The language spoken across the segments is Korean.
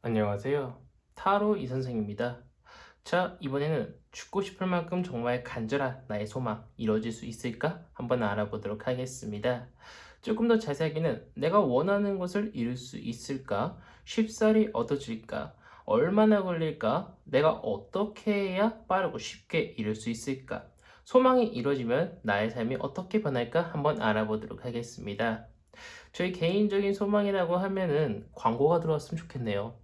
안녕하세요. 타로 이선생입니다. 자, 이번에는 죽고 싶을 만큼 정말 간절한 나의 소망 이루어질 수 있을까? 한번 알아보도록 하겠습니다. 조금 더 자세하게는 내가 원하는 것을 이룰 수 있을까? 쉽사리 얻어질까? 얼마나 걸릴까? 내가 어떻게 해야 빠르고 쉽게 이룰 수 있을까? 소망이 이루어지면 나의 삶이 어떻게 변할까? 한번 알아보도록 하겠습니다. 저희 개인적인 소망이라고 하면은 광고가 들어왔으면 좋겠네요.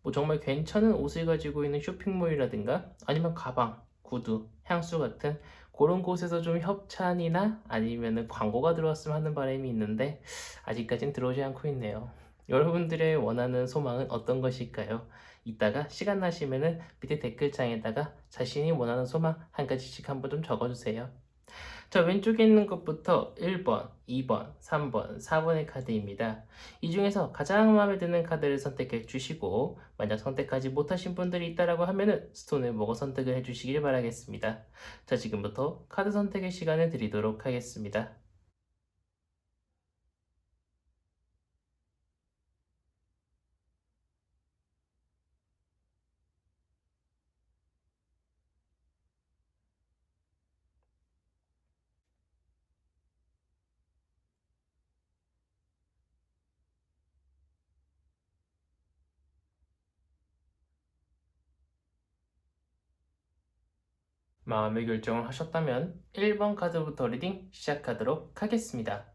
뭐 정말 괜찮은 옷을 가지고 있는 쇼핑몰이라든가 아니면 가방, 구두, 향수 같은 그런 곳에서 좀 협찬이나 아니면은 광고가 들어왔으면 하는 바람이 있는데 아직까진 들어오지 않고 있네요. 여러분들의 원하는 소망은 어떤 것일까요? 이따가 시간 나시면은 밑에 댓글창에다가 자신이 원하는 소망 한 가지씩 한번 좀 적어주세요. 자, 왼쪽에 있는 것부터 1번, 2번, 3번, 4번의 카드입니다. 이 중에서 가장 마음에 드는 카드를 선택해 주시고, 만약 선택하지 못하신 분들이 있다라고 하면은 스톤을 먹어 선택을 해 주시길 바라겠습니다. 자, 지금부터 카드 선택의 시간을 드리도록 하겠습니다. 마음의 결정을 하셨다면 1번 카드부터 리딩 시작하도록 하겠습니다.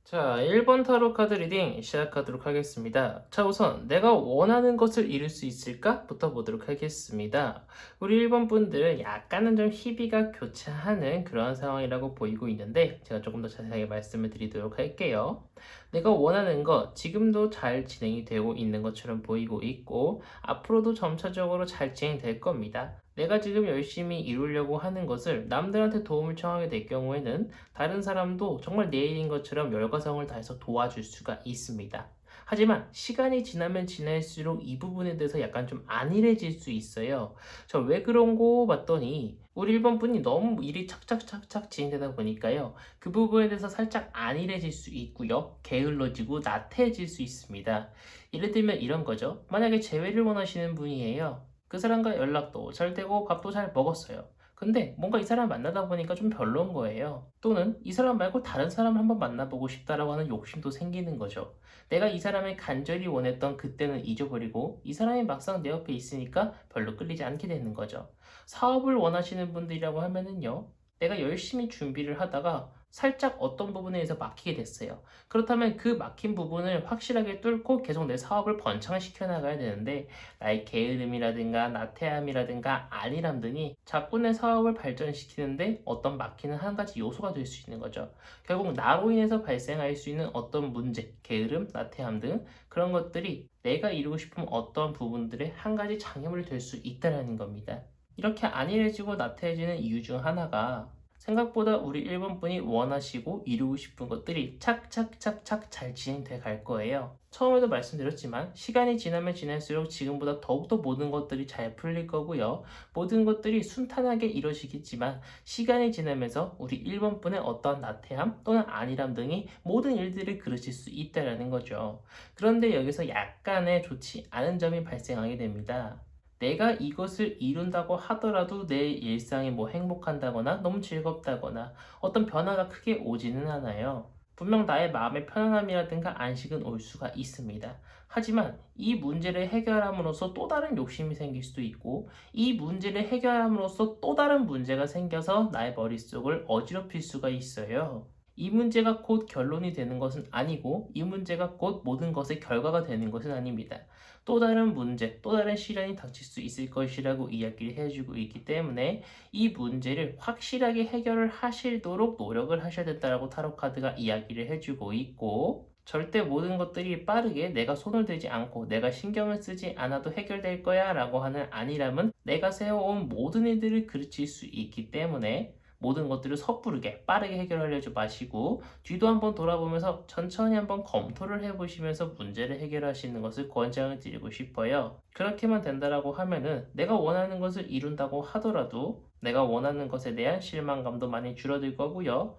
자, 1번 타로 카드 리딩 시작하도록 하겠습니다. 자, 우선 내가 원하는 것을 이룰 수 있을까? 부터 보도록 하겠습니다. 우리 1번 분들은 약간은 좀 희비가 교차하는 그런 상황이라고 보이고 있는데 제가 조금 더 자세하게 말씀을 드리도록 할게요. 내가 원하는 것 지금도 잘 진행이 되고 있는 것처럼 보이고 있고 앞으로도 점차적으로 잘 진행될 겁니다. 내가 지금 열심히 이루려고 하는 것을 남들한테 도움을 청하게 될 경우에는 다른 사람도 정말 내 일인 것처럼 열과성을 다해서 도와줄 수가 있습니다. 하지만 시간이 지나면 지날수록 이 부분에 대해서 약간 좀 안일해질 수 있어요. 저 왜 그런 거 봤더니 우리 1번 분이 너무 일이 착착착착 진행되다 보니까요. 그 부분에 대해서 살짝 안일해질 수 있고요. 게을러지고 나태해질 수 있습니다. 예를 들면 이런 거죠. 만약에 재회를 원하시는 분이에요. 그 사람과 연락도 잘 되고 밥도 잘 먹었어요. 근데 뭔가 이 사람 만나다 보니까 좀 별론 거예요. 또는 이 사람 말고 다른 사람 한번 만나보고 싶다라고 하는 욕심도 생기는 거죠. 내가 이 사람을 간절히 원했던 그때는 잊어버리고 이 사람이 막상 내 옆에 있으니까 별로 끌리지 않게 되는 거죠. 사업을 원하시는 분들이라고 하면은요. 내가 열심히 준비를 하다가 살짝 어떤 부분에 의해서 막히게 됐어요. 그렇다면 그 막힌 부분을 확실하게 뚫고 계속 내 사업을 번창시켜 나가야 되는데 나의 게으름이라든가 나태함이라든가 안일함 등이 자꾸 내 사업을 발전시키는데 어떤 막히는 한 가지 요소가 될 수 있는 거죠. 결국 나로 인해서 발생할 수 있는 어떤 문제, 게으름, 나태함 등 그런 것들이 내가 이루고 싶은 어떤 부분들의 한 가지 장애물이 될 수 있다는 겁니다. 이렇게 안일해지고 나태해지는 이유 중 하나가 생각보다 우리 1번 분이 원하시고 이루고 싶은 것들이 착착착착 잘 진행돼 갈 거예요. 처음에도 말씀드렸지만 시간이 지나면 지날수록 지금보다 더욱더 모든 것들이 잘 풀릴 거고요. 모든 것들이 순탄하게 이루어지겠지만 시간이 지나면서 우리 1번 분의 어떠한 나태함 또는 안일함 등이 모든 일들을 그르칠 수 있다는 거죠. 그런데 여기서 약간의 좋지 않은 점이 발생하게 됩니다. 내가 이것을 이룬다고 하더라도 내 일상이 뭐 행복한다거나 너무 즐겁다거나 어떤 변화가 크게 오지는 않아요. 분명 나의 마음의 편안함이라든가 안식은 올 수가 있습니다. 하지만 이 문제를 해결함으로써 또 다른 욕심이 생길 수도 있고 이 문제를 해결함으로써 또 다른 문제가 생겨서 나의 머릿속을 어지럽힐 수가 있어요. 이 문제가 곧 결론이 되는 것은 아니고 이 문제가 곧 모든 것의 결과가 되는 것은 아닙니다. 또 다른 문제, 또 다른 시련이 닥칠 수 있을 것이라고 이야기를 해주고 있기 때문에 이 문제를 확실하게 해결을 하시도록 노력을 하셔야 된다고 타로 카드가 이야기를 해주고 있고 절대 모든 것들이 빠르게 내가 손을 대지 않고 내가 신경을 쓰지 않아도 해결될 거야 라고 하는 안일함은 내가 세워온 모든 일들을 그르칠 수 있기 때문에 모든 것들을 섣부르게 빠르게 해결하려지 마시고 뒤도 한번 돌아보면서 천천히 한번 검토를 해보시면서 문제를 해결하시는 것을 권장을 드리고 싶어요. 그렇게만 된다라고 하면은 내가 원하는 것을 이룬다고 하더라도 내가 원하는 것에 대한 실망감도 많이 줄어들 거고요.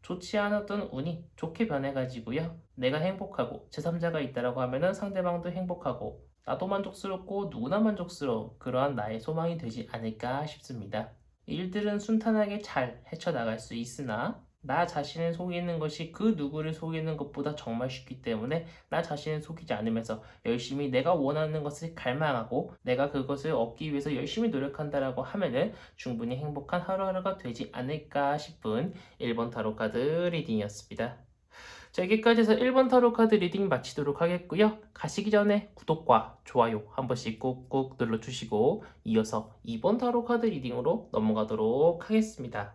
좋지 않았던 운이 좋게 변해가지고요. 내가 행복하고 제3자가 있다라고 하면은 상대방도 행복하고 나도 만족스럽고 누구나 만족스러운 그러한 나의 소망이 되지 않을까 싶습니다. 일들은 순탄하게 잘 헤쳐나갈 수 있으나 나 자신을 속이는 것이 그 누구를 속이는 것보다 정말 쉽기 때문에 나 자신을 속이지 않으면서 열심히 내가 원하는 것을 갈망하고 내가 그것을 얻기 위해서 열심히 노력한다라고 하면은 충분히 행복한 하루하루가 되지 않을까 싶은 1번 타로 카드 리딩이었습니다. 자, 여기까지 해서 1번 타로 카드 리딩 마치도록 하겠고요. 가시기 전에 구독과 좋아요 한 번씩 꾹꾹 눌러주시고 이어서 2번 타로 카드 리딩으로 넘어가도록 하겠습니다.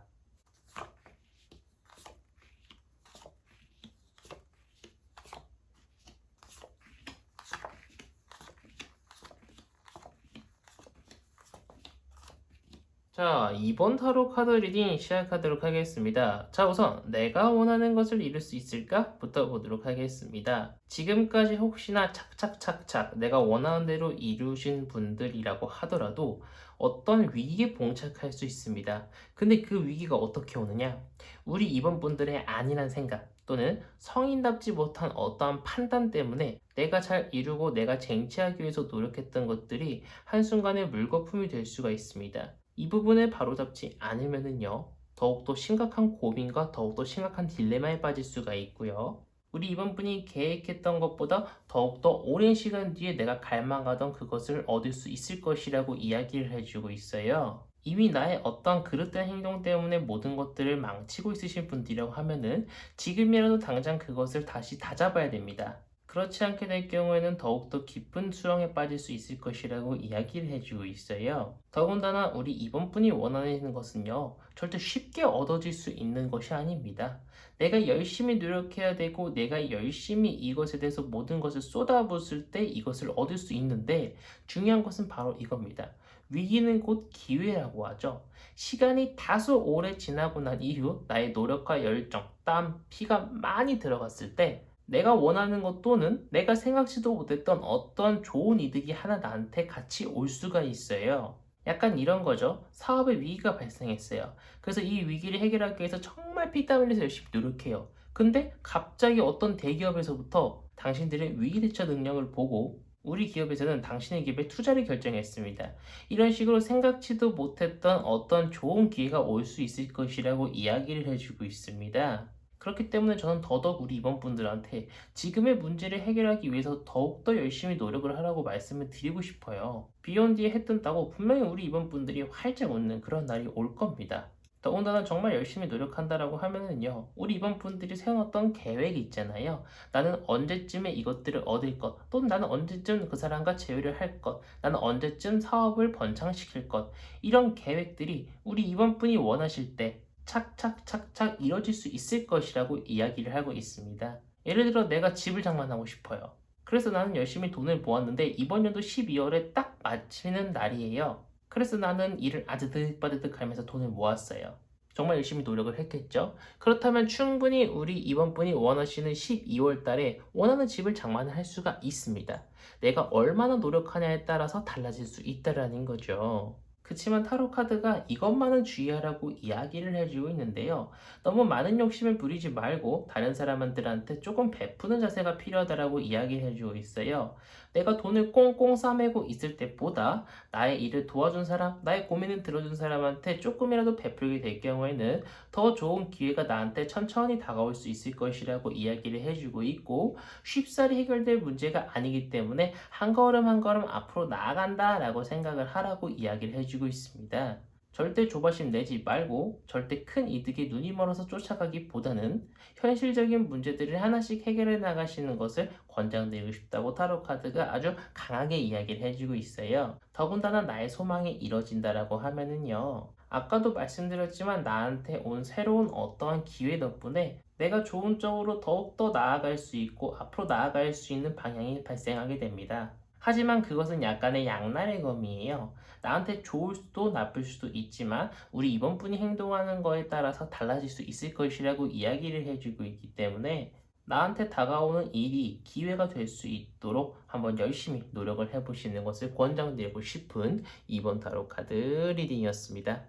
자, 2번 타로 카드 리딩 시작하도록 하겠습니다. 자, 우선 내가 원하는 것을 이룰 수 있을까? 부터 보도록 하겠습니다. 지금까지 혹시나 착착착착 내가 원하는 대로 이루신 분들이라고 하더라도 어떤 위기에 봉착할 수 있습니다. 근데 그 위기가 어떻게 오느냐? 우리 2번 분들의 안일한 생각 또는 성인답지 못한 어떠한 판단 때문에 내가 잘 이루고 내가 쟁취하기 위해서 노력했던 것들이 한순간에 물거품이 될 수가 있습니다. 이 부분을 바로잡지 않으면은요, 더욱더 심각한 고민과 더욱더 심각한 딜레마에 빠질 수가 있고요. 우리 이번 분이 계획했던 것보다 더욱더 오랜 시간 뒤에 내가 갈망하던 그것을 얻을 수 있을 것이라고 이야기를 해주고 있어요. 이미 나의 어떤 그릇된 행동 때문에 모든 것들을 망치고 있으신 분들이라고 하면은 지금이라도 당장 그것을 다시 다잡아야 됩니다. 그렇지 않게 될 경우에는 더욱더 깊은 수렁에 빠질 수 있을 것이라고 이야기를 해주고 있어요. 더군다나 우리 이번 분이 원하는 것은요, 절대 쉽게 얻어질 수 있는 것이 아닙니다. 내가 열심히 노력해야 되고 내가 열심히 이것에 대해서 모든 것을 쏟아붓을 때 이것을 얻을 수 있는데 중요한 것은 바로 이겁니다. 위기는 곧 기회라고 하죠. 시간이 다소 오래 지나고 난 이후 나의 노력과 열정, 땀, 피가 많이 들어갔을 때 내가 원하는 것 또는 내가 생각지도 못했던 어떤 좋은 이득이 하나 나한테 같이 올 수가 있어요. 약간 이런 거죠. 사업에 위기가 발생했어요. 그래서 이 위기를 해결하기 위해서 정말 피땀 흘려서 열심히 노력해요. 근데 갑자기 어떤 대기업에서부터 당신들의 위기 대처 능력을 보고 우리 기업에서는 당신의 기업에 투자를 결정했습니다. 이런 식으로 생각지도 못했던 어떤 좋은 기회가 올 수 있을 것이라고 이야기를 해주고 있습니다. 그렇기 때문에 저는 더더욱 우리 임원분들한테 지금의 문제를 해결하기 위해서 더욱더 열심히 노력을 하라고 말씀을 드리고 싶어요. 비욘디에 해 뜬다고 분명히 우리 임원분들이 활짝 웃는 그런 날이 올 겁니다. 더군다나 정말 열심히 노력한다라고 하면은요, 우리 임원분들이 세워놨던 계획이 있잖아요. 나는 언제쯤에 이것들을 얻을 것, 또는 나는 언제쯤 그 사람과 제휴를 할 것, 나는 언제쯤 사업을 번창시킬 것, 이런 계획들이 우리 임원분이 원하실 때 착착착착 이뤄질 수 있을 것이라고 이야기를 하고 있습니다. 예를 들어 내가 집을 장만하고 싶어요. 그래서 나는 열심히 돈을 모았는데 이번 연도 12월에 딱 마치는 날이에요. 그래서 나는 일을 아드득바드득 하면서 돈을 모았어요. 정말 열심히 노력을 했겠죠. 그렇다면 충분히 우리 이번 분이 원하시는 12월 달에 원하는 집을 장만을 할 수가 있습니다. 내가 얼마나 노력하냐에 따라서 달라질 수 있다라는 거죠. 그치만 타로 카드가 이것만은 주의하라고 이야기를 해주고 있는데요. 너무 많은 욕심을 부리지 말고 다른 사람들한테 조금 베푸는 자세가 필요하다라고 이야기를 해주고 있어요. 내가 돈을 꽁꽁 싸매고 있을 때보다 나의 일을 도와준 사람, 나의 고민을 들어준 사람한테 조금이라도 베풀게 될 경우에는 더 좋은 기회가 나한테 천천히 다가올 수 있을 것이라고 이야기를 해주고 있고 쉽사리 해결될 문제가 아니기 때문에 한 걸음 한 걸음 앞으로 나아간다라고 생각을 하라고 이야기를 해주고 있습니다. 절대 조바심 내지 말고 절대 큰 이득에 눈이 멀어서 쫓아가기보다는 현실적인 문제들을 하나씩 해결해 나가시는 것을 권장드리고 싶다고 타로 카드가 아주 강하게 이야기를 해주고 있어요. 더군다나 나의 소망이 이뤄진다라고 하면은요. 아까도 말씀드렸지만 나한테 온 새로운 어떠한 기회 덕분에 내가 좋은 쪽으로 더욱더 나아갈 수 있고 앞으로 나아갈 수 있는 방향이 발생하게 됩니다. 하지만 그것은 약간의 양날의 검이에요. 나한테 좋을 수도 나쁠 수도 있지만 우리 이번 분이 행동하는 거에 따라서 달라질 수 있을 것이라고 이야기를 해주고 있기 때문에 나한테 다가오는 일이 기회가 될 수 있도록 한번 열심히 노력을 해보시는 것을 권장드리고 싶은 이번 타로 카드 리딩이었습니다.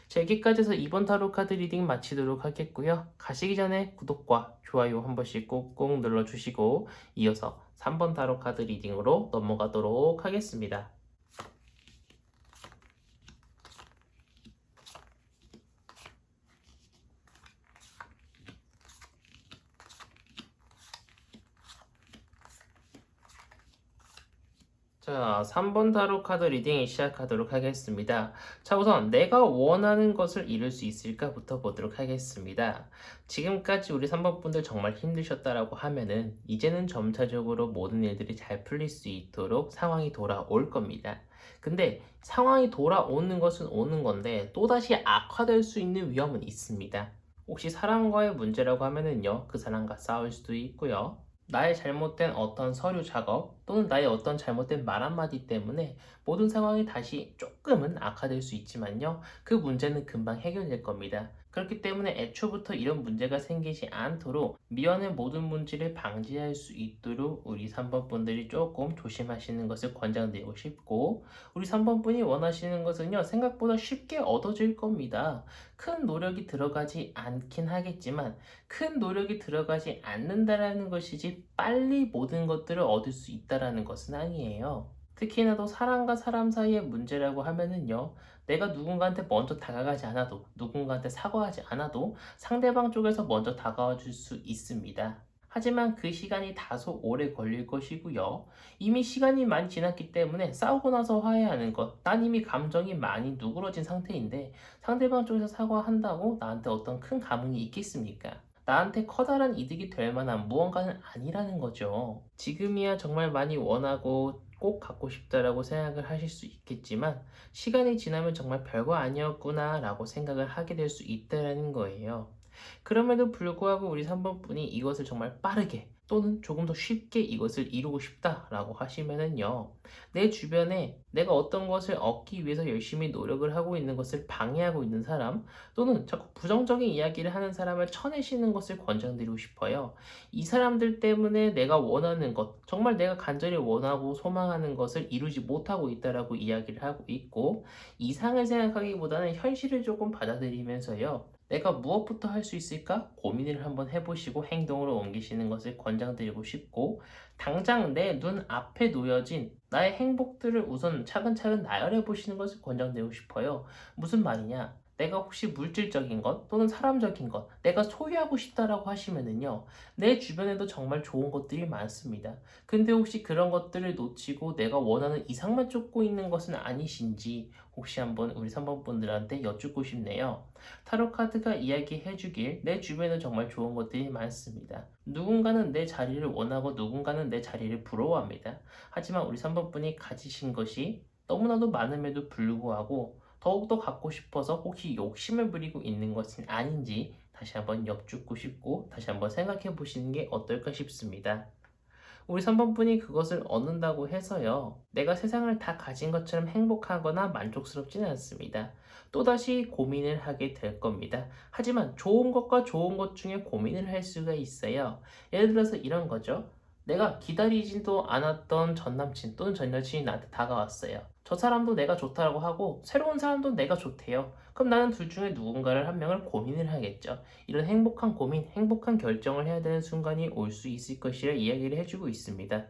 자, 여기까지 해서 이번 타로 카드 리딩 마치도록 하겠고요. 가시기 전에 구독과 좋아요 한 번씩 꾹꾹 눌러주시고 이어서 3번 타로 카드 리딩으로 넘어가도록 하겠습니다. 자, 3번 타로 카드 리딩 시작하도록 하겠습니다. 자, 우선 내가 원하는 것을 이룰 수 있을까부터 보도록 하겠습니다. 지금까지 우리 3번 분들 정말 힘드셨다라고 하면은 이제는 점차적으로 모든 일들이 잘 풀릴 수 있도록 상황이 돌아올 겁니다. 근데 상황이 돌아오는 것은 오는 건데 또다시 악화될 수 있는 위험은 있습니다. 혹시 사람과의 문제라고 하면은요, 그 사람과 싸울 수도 있고요. 나의 잘못된 어떤 서류 작업 또는 나의 어떤 잘못된 말 한마디 때문에 모든 상황이 다시 조금은 악화될 수 있지만요. 그 문제는 금방 해결될 겁니다. 그렇기 때문에 애초부터 이런 문제가 생기지 않도록 미완의 모든 문제를 방지할 수 있도록 우리 3번 분들이 조금 조심하시는 것을 권장드리고 싶고, 우리 3번 분이 원하시는 것은요, 생각보다 쉽게 얻어질 겁니다. 큰 노력이 들어가지 않긴 하겠지만 큰 노력이 들어가지 않는다라는 것이지 빨리 모든 것들을 얻을 수 있다라는 것은 아니에요. 특히나 또 사람과 사람 사이의 문제라고 하면은요, 내가 누군가한테 먼저 다가가지 않아도, 누군가한테 사과하지 않아도 상대방 쪽에서 먼저 다가와 줄 수 있습니다. 하지만 그 시간이 다소 오래 걸릴 것이고요. 이미 시간이 많이 지났기 때문에 싸우고 나서 화해하는 것, 난 이미 감정이 많이 누그러진 상태인데 상대방 쪽에서 사과한다고 나한테 어떤 큰 감흥이 있겠습니까? 나한테 커다란 이득이 될 만한 무언가는 아니라는 거죠. 지금이야 정말 많이 원하고 꼭 갖고 싶다라고 생각을 하실 수 있겠지만 시간이 지나면 정말 별거 아니었구나 라고 생각을 하게 될 수 있다는 거예요. 그럼에도 불구하고 우리 3번 분이 이것을 정말 빠르게 또는 조금 더 쉽게 이것을 이루고 싶다라고 하시면은요. 내 주변에 내가 어떤 것을 얻기 위해서 열심히 노력을 하고 있는 것을 방해하고 있는 사람 또는 자꾸 부정적인 이야기를 하는 사람을 쳐내시는 것을 권장드리고 싶어요. 이 사람들 때문에 내가 원하는 것, 정말 내가 간절히 원하고 소망하는 것을 이루지 못하고 있다라고 이야기를 하고 있고 이상을 생각하기보다는 현실을 조금 받아들이면서요. 내가 무엇부터 할 수 있을까? 고민을 한번 해보시고 행동으로 옮기시는 것을 권장드리고 싶고, 당장 내 눈 앞에 놓여진 나의 행복들을 우선 차근차근 나열해 보시는 것을 권장드리고 싶어요. 무슨 말이냐? 내가 혹시 물질적인 것 또는 사람적인 것, 내가 소유하고 싶다라고 하시면은요, 내 주변에도 정말 좋은 것들이 많습니다. 근데 혹시 그런 것들을 놓치고 내가 원하는 이상만 쫓고 있는 것은 아니신지 혹시 한번 우리 3번 분들한테 여쭙고 싶네요. 타로 카드가 이야기해 주길 내 주변에 정말 좋은 것들이 많습니다. 누군가는 내 자리를 원하고 누군가는 내 자리를 부러워합니다. 하지만 우리 3번 분이 가지신 것이 너무나도 많음에도 불구하고 더욱더 갖고 싶어서 혹시 욕심을 부리고 있는 것은 아닌지 다시 한번 여쭙고 싶고 다시 한번 생각해 보시는 게 어떨까 싶습니다. 우리 3번 분이 그것을 얻는다고 해서요. 내가 세상을 다 가진 것처럼 행복하거나 만족스럽지는 않습니다. 또다시 고민을 하게 될 겁니다. 하지만 좋은 것과 좋은 것 중에 고민을 할 수가 있어요. 예를 들어서 이런 거죠. 내가 기다리지도 않았던 전 남친 또는 전 여친이 나한테 다가왔어요. 저 사람도 내가 좋다고 하고 새로운 사람도 내가 좋대요. 그럼 나는 둘 중에 누군가를 한 명을 고민을 하겠죠. 이런 행복한 고민, 행복한 결정을 해야 되는 순간이 올 수 있을 것이라 이야기를 해주고 있습니다.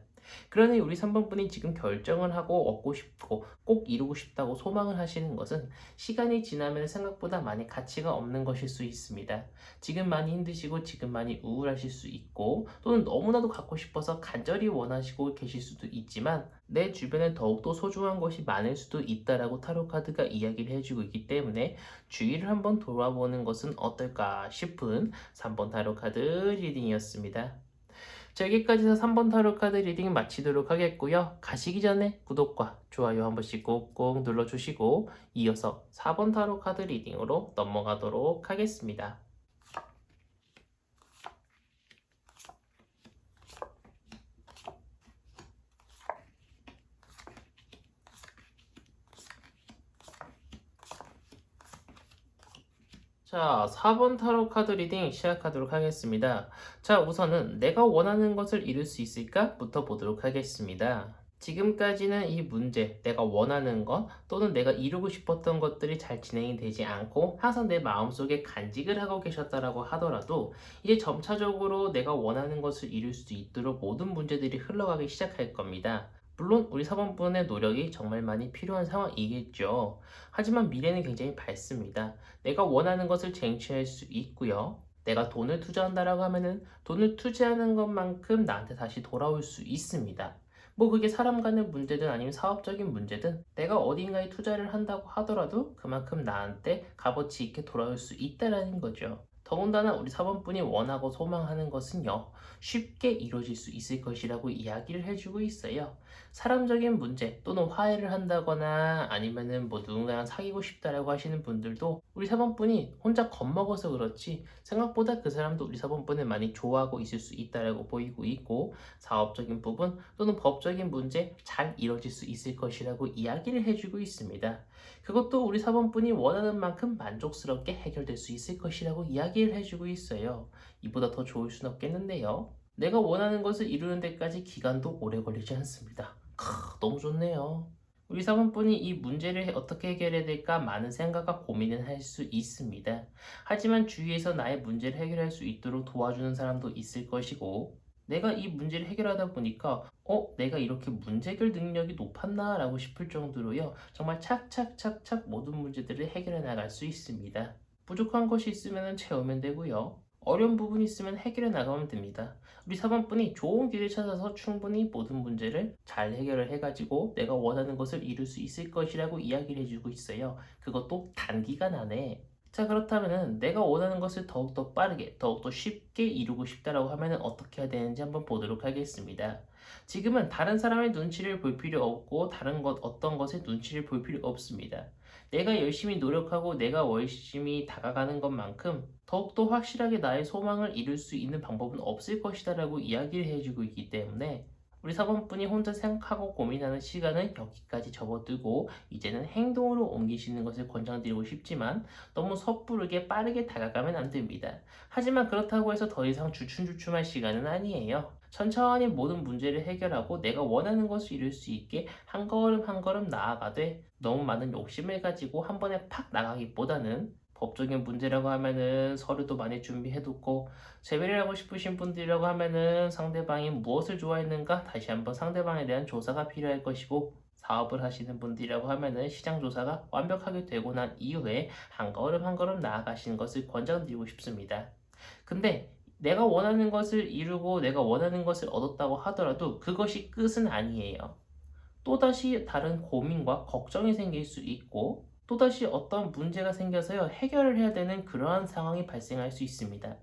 그러니 우리 3번 분이 지금 결정을 하고 얻고 싶고 꼭 이루고 싶다고 소망을 하시는 것은 시간이 지나면 생각보다 많이 가치가 없는 것일 수 있습니다. 지금 많이 힘드시고 지금 많이 우울하실 수 있고 또는 너무나도 갖고 싶어서 간절히 원하시고 계실 수도 있지만 내 주변에 더욱더 소중한 것이 많을 수도 있다라고 타로 카드가 이야기를 해주고 있기 때문에 주의를 한번 돌아보는 것은 어떨까 싶은 3번 타로 카드 리딩이었습니다. 자, 여기까지 해서 3번 타로 카드 리딩 마치도록 하겠고요. 가시기 전에 구독과 좋아요 한 번씩 꼭꼭 눌러주시고 이어서 4번 타로 카드 리딩으로 넘어가도록 하겠습니다. 자, 4번 타로 카드 리딩 시작하도록 하겠습니다. 자, 우선은 내가 원하는 것을 이룰 수 있을까?부터 보도록 하겠습니다. 지금까지는 이 문제, 내가 원하는 것 또는 내가 이루고 싶었던 것들이 잘 진행이 되지 않고 항상 내 마음속에 간직을 하고 계셨다라고 하더라도 이제 점차적으로 내가 원하는 것을 이룰 수 있도록 모든 문제들이 흘러가기 시작할 겁니다. 물론 우리 사번분의 노력이 정말 많이 필요한 상황이겠죠. 하지만 미래는 굉장히 밝습니다. 내가 원하는 것을 쟁취할 수 있고요. 내가 돈을 투자한다라고 하면은 돈을 투자하는 것만큼 나한테 다시 돌아올 수 있습니다. 뭐 그게 사람 간의 문제든 아니면 사업적인 문제든 내가 어딘가에 투자를 한다고 하더라도 그만큼 나한테 값어치 있게 돌아올 수 있다라는 거죠. 더군다나 우리 사번분이 원하고 소망하는 것은요, 쉽게 이루어질 수 있을 것이라고 이야기를 해주고 있어요. 사람적인 문제 또는 화해를 한다거나 아니면은 뭐 누군가랑 사귀고 싶다라고 하시는 분들도 우리 사번분이 혼자 겁먹어서 그렇지 생각보다 그 사람도 우리 사번분을 많이 좋아하고 있을 수 있다라고 보이고 있고, 사업적인 부분 또는 법적인 문제 잘 이루어질 수 있을 것이라고 이야기를 해주고 있습니다. 그것도 우리 사번분이 원하는 만큼 만족스럽게 해결될 수 있을 것이라고 이야기를 해주고 있어요. 이보다 더 좋을 순 없겠는데요. 내가 원하는 것을 이루는 데까지 기간도 오래 걸리지 않습니다. 너무 좋네요. 우리 사원분이 이 문제를 어떻게 해결해야 될까 많은 생각과 고민을 할 수 있습니다. 하지만 주위에서 나의 문제를 해결할 수 있도록 도와주는 사람도 있을 것이고, 내가 이 문제를 해결하다 보니까 내가 이렇게 문제 해결 능력이 높았나 라고 싶을 정도로요, 정말 착착착착 모든 문제들을 해결해 나갈 수 있습니다. 부족한 것이 있으면 채우면 되고요, 어려운 부분이 있으면 해결해 나가면 됩니다. 우리 사번분이 좋은 길을 찾아서 충분히 모든 문제를 잘 해결을 해가지고 내가 원하는 것을 이룰 수 있을 것이라고 이야기를 해주고 있어요. 그것도 단기간 안에. 자, 그렇다면은 내가 원하는 것을 더욱더 빠르게, 더욱더 쉽게 이루고 싶다라고 하면은 어떻게 해야 되는지 한번 보도록 하겠습니다. 지금은 다른 사람의 눈치를 볼 필요 없고 다른 어떤 것의 눈치를 볼 필요 없습니다. 내가 열심히 노력하고 내가 열심히 다가가는 것만큼 더욱더 확실하게 나의 소망을 이룰 수 있는 방법은 없을 것이다라고 이야기를 해주고 있기 때문에 우리 사번분이 혼자 생각하고 고민하는 시간은 여기까지 접어두고 이제는 행동으로 옮기시는 것을 권장드리고 싶지만 너무 섣부르게 빠르게 다가가면 안 됩니다. 하지만 그렇다고 해서 더 이상 주춤주춤할 시간은 아니에요. 천천히 모든 문제를 해결하고 내가 원하는 것을 이룰 수 있게 한 걸음 한 걸음 나아가되, 너무 많은 욕심을 가지고 한 번에 팍 나가기보다는 법적인 문제라고 하면은 서류도 많이 준비해두고, 재배를 하고 싶으신 분들이라고 하면은 상대방이 무엇을 좋아했는가 다시 한번 상대방에 대한 조사가 필요할 것이고, 사업을 하시는 분들이라고 하면은 시장 조사가 완벽하게 되고 난 이후에 한 걸음 한 걸음 나아가시는 것을 권장드리고 싶습니다. 근데 내가 원하는 것을 이루고 내가 원하는 것을 얻었다고 하더라도 그것이 끝은 아니에요. 또다시 다른 고민과 걱정이 생길 수 있고, 또다시 어떤 문제가 생겨서요, 해결을 해야 되는 그러한 상황이 발생할 수 있습니다.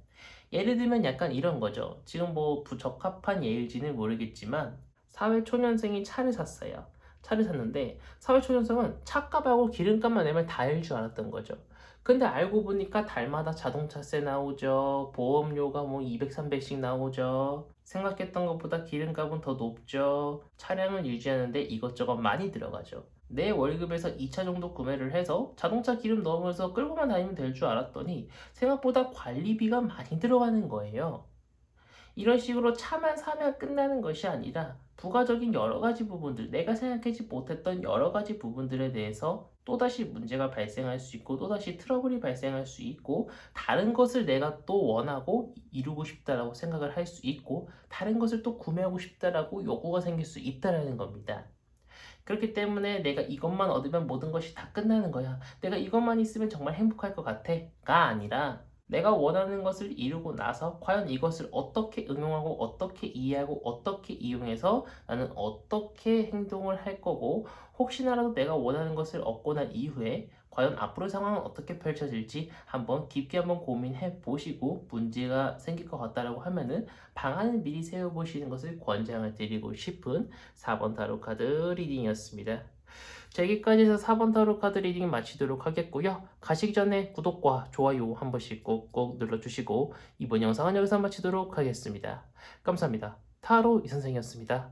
예를 들면 약간 이런 거죠. 지금 뭐 부적합한 예일지는 모르겠지만 사회초년생이 차를 샀어요. 차를 샀는데 사회초년생은 차값하고 기름값만 내면 다일 줄 알았던 거죠. 근데 알고 보니까 달마다 자동차세 나오죠. 보험료가 뭐 200, 300씩 나오죠. 생각했던 것보다 기름값은 더 높죠. 차량을 유지하는데 이것저것 많이 들어가죠. 내 월급에서 2차 정도 구매를 해서 자동차 기름 넣으면서 끌고만 다니면 될 줄 알았더니 생각보다 관리비가 많이 들어가는 거예요. 이런 식으로 차만 사면 끝나는 것이 아니라 부가적인 여러 가지 부분들, 내가 생각하지 못했던 여러 가지 부분들에 대해서 또다시 문제가 발생할 수 있고 또다시 트러블이 발생할 수 있고, 다른 것을 내가 또 원하고 이루고 싶다라고 생각을 할 수 있고 다른 것을 또 구매하고 싶다라고 요구가 생길 수 있다라는 겁니다. 그렇기 때문에 내가 이것만 얻으면 모든 것이 다 끝나는 거야, 내가 이것만 있으면 정말 행복할 것 같아가 아니라, 내가 원하는 것을 이루고 나서 과연 이것을 어떻게 응용하고 어떻게 이해하고 어떻게 이용해서 나는 어떻게 행동을 할 거고, 혹시나라도 내가 원하는 것을 얻고 난 이후에 과연 앞으로 상황은 어떻게 펼쳐질지 한번 깊게 한번 고민해 보시고, 문제가 생길 것 같다라고 하면은 방안을 미리 세워보시는 것을 권장을 드리고 싶은 4번 타로 카드 리딩이었습니다. 자, 여기까지 해서 4번 타로 카드 리딩 마치도록 하겠고요. 가시기 전에 구독과 좋아요 한 번씩 꼭꼭 눌러주시고 이번 영상은 여기서 마치도록 하겠습니다. 감사합니다. 타로 이선생이었습니다.